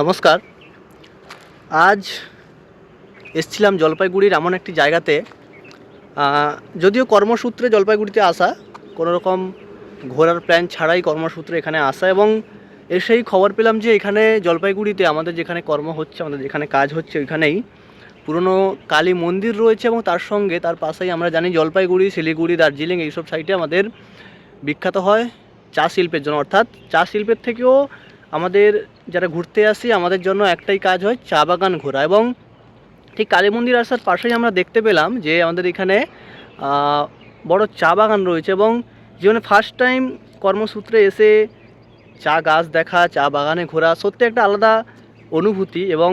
নমস্কার। আজ এসেছিলাম জলপাইগুড়ির এমন একটি জায়গাতে, যদিও কর্মসূত্রে জলপাইগুড়িতে আসা, কোনো রকম ঘোরার প্ল্যান ছাড়াই কর্মসূত্রে এখানে আসা, এবং এসেই খবর পেলাম যে এখানে জলপাইগুড়িতে আমাদের যেখানে কর্ম হচ্ছে, আমাদের যেখানে কাজ হচ্ছে, ওইখানেই পুরনো কালী মন্দির রয়েছে এবং তার সঙ্গে তার পাশেই আমরা জানি জলপাইগুড়ি, শিলিগুড়ি, দার্জিলিং এইসব সাইডে আমাদের বিখ্যাত হয় চা শিল্পের জন্য। অর্থাৎ চা শিল্পের থেকেও আমাদের যারা ঘুরতে আসি আমাদের জন্য একটাই কাজ হয় চা বাগান ঘোরা। এবং ঠিক কালী মন্দির আসার পাশেই আমরা দেখতে পেলাম যে আমাদের এখানে বড় চা বাগান রয়েছে, এবং জীবনে ফার্স্ট টাইম কর্মসূত্রে এসে চা গাছ দেখা, চা বাগানে ঘোরা সত্যি একটা আলাদা অনুভূতি। এবং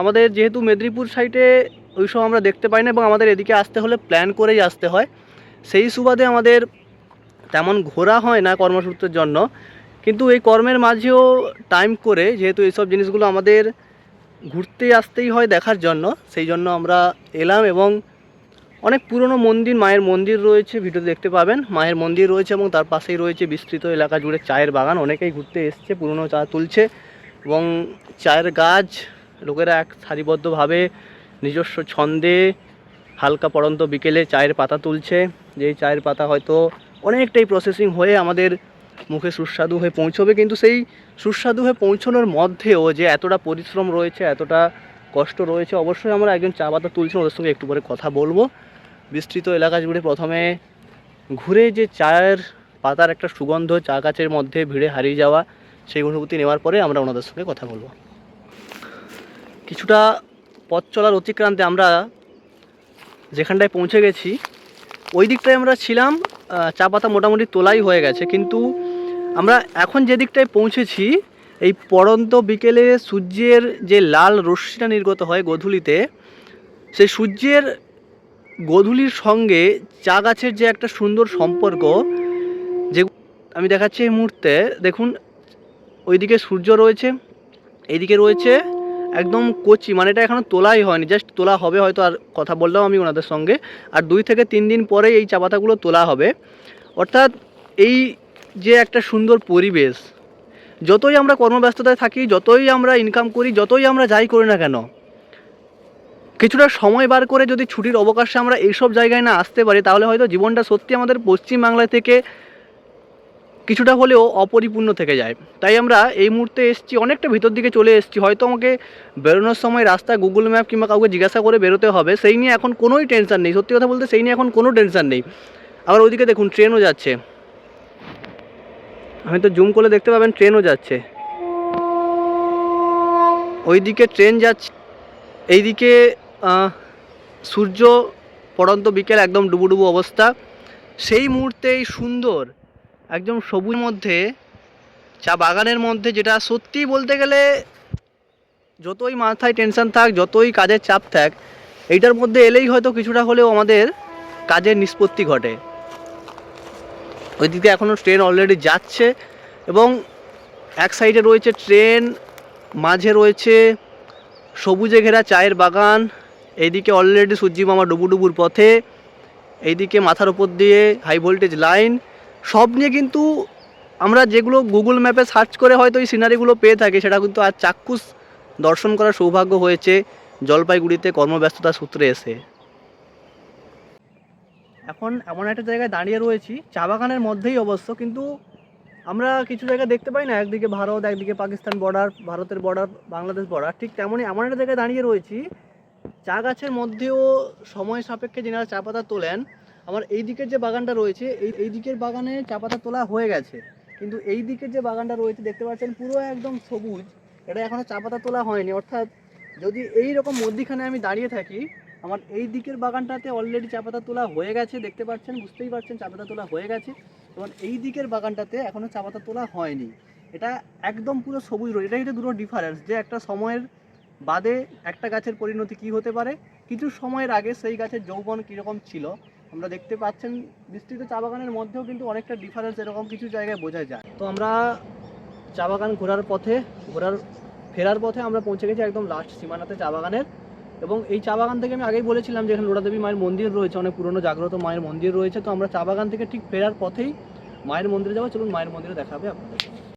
আমাদের যেহেতু মেদিনীপুর সাইডে ওইসব আমরা দেখতে পাই না, এবং আমাদের এদিকে আসতে হলে প্ল্যান করেই আসতে হয়, সেই সুবাদে আমাদের তেমন ঘোরা হয় না কর্মসূত্রের জন্য। কিন্তু এই কর্মের মাঝেও টাইম করে, যেহেতু এইসব জিনিসগুলো আমাদের ঘুরতে আসতেই হয় দেখার জন্য, সেই জন্য আমরা এলাম। এবং অনেক পুরনো মন্দির, মায়ের মন্দির রয়েছে, ভিডিওতে দেখতে পাবেন মায়ের মন্দির রয়েছে, এবং তার পাশেই রয়েছে বিস্তৃত এলাকা জুড়ে চায়ের বাগান। অনেকেই ঘুরতে এসছে, পুরনো চা তুলছে, এবং চায়ের গাছ লোকেরা এক সারিবদ্ধভাবে নিজস্ব ছন্দে হালকা পড়ন্ত বিকেলে চায়ের পাতা তুলছে। যেই চায়ের পাতা হয়তো অনেকটাই প্রসেসিং হয়ে আমাদের মুখে সুস্বাদু হয়ে পৌঁছবে, কিন্তু সেই সুস্বাদু হয়ে পৌঁছানোর মধ্যেও যে এতটা পরিশ্রম রয়েছে, এতটা কষ্ট রয়েছে, অবশ্যই আমরা একজন চা পাতা তুলছেন ওদের সঙ্গে একটু পরে কথা বলবো। বিস্তৃত এলাকা জুড়ে প্রথমে ঘুরে যে চায়ের পাতার একটা সুগন্ধ, চা গাছের মধ্যে ভিড়ে হারিয়ে যাওয়া, সেই অনুভূতি নেওয়ার পরে আমরা ওনাদের সঙ্গে কথা বলবো। কিছুটা পথ চলার অতিক্রান্তে আমরা যেখানটায় পৌঁছে গেছি ওই দিকটায় আমরা ছিলাম। চা পাতা মোটামুটি তোলাই হয়ে গেছে, কিন্তু আমরা এখন যে দিকটায় পৌঁছেছি, এই পড়ন্ত বিকেলে সূর্যের যে লাল রশ্মিটা নির্গত হয় গোধূলিতে, সেই সূর্যের গোধূলির সঙ্গে চা গাছের যে একটা সুন্দর সম্পর্ক, যে আমি দেখাচ্ছি এই মুহূর্তে। দেখুন, ওইদিকে সূর্য রয়েছে, এইদিকে রয়েছে একদম কচি, মানে এটা এখনও তোলাই হয়নি, জাস্ট তোলা হবে হয়তো। আর কথা বললাম আমি ওনাদের সঙ্গে, আর 2 থেকে 3 দিন পরে এই চা পাতাগুলো তোলা হবে। অর্থাৎ এই যে একটা সুন্দর পরিবেশ, যতই আমরা কর্মব্যস্ততায় থাকি, যতই আমরা ইনকাম করি, যতই আমরা যাই করি না কেন, কিছুটা সময় বার করে যদি ছুটির অবকাশে আমরা এইসব জায়গায় না আসতে পারি, তাহলে হয়তো জীবনটা সত্যি আমাদের পশ্চিমবাংলা থেকে কিছুটা হলেও অপরিপূর্ণ থেকে যায়। তাই আমরা এই মুহূর্তে এসেছি, অনেকটা ভিতর দিকে চলে এসেছি। হয়তো আমাকে বেরোনোর সময় রাস্তা গুগল ম্যাপ কিংবা কাউকে জিজ্ঞাসা করে বেরোতে হবে, সেই নিয়ে এখন কোনোই টেনশন নেই। সত্যি কথা বলতে সেই নিয়ে এখন কোনো টেনশন নেই। আবার ওইদিকে দেখুন ট্রেনও যাচ্ছে, হয়তো জুম করলে দেখতে পাবেন ট্রেনও যাচ্ছে, ওইদিকে ট্রেন যাচ্ছে। এইদিকে সূর্য পড়ন্ত বিকেল, একদম ডুবুডুবু অবস্থা। সেই মুহূর্তেই সুন্দর একদম সবুজ মধ্যে চা বাগানের মধ্যে, যেটা সত্যি বলতে গেলে যতই মাথায় টেনশন থাক, যতই কাজের চাপ থাক, এইটার মধ্যে এলেই হয়তো কিছুটা হলেও আমাদের কাজের নিষ্পত্তি ঘটে। ওইদিকে এখনও ট্রেন অলরেডি যাচ্ছে, এবং এক সাইডে রয়েছে ট্রেন, মাঝে রয়েছে সবুজে ঘেরা চায়ের বাগান। এইদিকে অলরেডি সূর্যি মামা ডুবুডুবুর পথে, এইদিকে মাথার ওপর দিয়ে হাই ভোল্টেজ লাইন। সব নিয়ে কিন্তু আমরা যেগুলো গুগল ম্যাপে সার্চ করে হয়তো এই সিনারিগুলো পেয়ে থাকি, সেটা কিন্তু আজ চাক্ষুষ দর্শন করার সৌভাগ্য হয়েছে জলপাইগুড়িতে কর্মব্যস্ততা সূত্রে এসে। এখন এমন একটা জায়গায় দাঁড়িয়ে রয়েছি, চা বাগানের মধ্যেই অবশ্য, কিন্তু আমরা কিছু জায়গা দেখতে পাই না, একদিকে ভারত, একদিকে পাকিস্তান বর্ডার, ভারতের বর্ডার, বাংলাদেশ বর্ডার, ঠিক তেমনই এমন একটা জায়গায় দাঁড়িয়ে রয়েছি। চা গাছের মধ্যেও সময় সাপেক্ষে যেনারা চা পাতা তোলেন, আমার এই দিকের যে বাগানটা রয়েছে, এই দিকের বাগানে চা পাতা তোলা হয়ে গেছে, কিন্তু এই দিকের যে বাগানটা রয়েছে দেখতে পাচ্ছেন পুরো একদম সবুজ, এটা এখনও চা পাতা তোলা হয়নি। অর্থাৎ যদি এই রকম মধ্যিখানে আমি দাঁড়িয়ে থাকি, আমার এই দিকের বাগানটাতে অলরেডি চা পাতা তোলা হয়ে গেছে, দেখতে পাচ্ছেন, বুঝতেই পারছেন চা পাতা তোলা হয়ে গেছে, এবং এই দিকের বাগানটাতে এখনও চা পাতা তোলা হয়নি। এটা একদম পুরো সবুজ রয়েছে। এটাই হচ্ছে দুটো ডিফারেন্স, যে একটা সময়ের বাদে একটা গাছের পরিণতি কী হতে পারে, কিছু সময়ের আগে সেই গাছের যৌবন কীরকম ছিল। আমরা দেখতে পাচ্ছেন বিস্তৃত চা বাগানের মধ্যেও কিন্তু অনেকটা ডিফারেন্স এরকম কিছু জায়গায় বোঝা যায়। তো আমরা চা বাগান ফেরার পথে আমরা পৌঁছে গেছি একদম লাস্ট সীমানাতে চা বাগানের। এবং এই চা বাগান থেকে আমি আগেই বলেছিলাম যে এখানে লোড়াদেবী মায়ের মন্দির রয়েছে, অনেক পুরনো জাগ্রত মায়ের মন্দির রয়েছে। তো আমরা চা বাগান থেকে ঠিক ফেরার পথেই মায়ের মন্দিরে যাবো, চলুন মায়ের মন্দিরে দেখা হবে আপনাদের।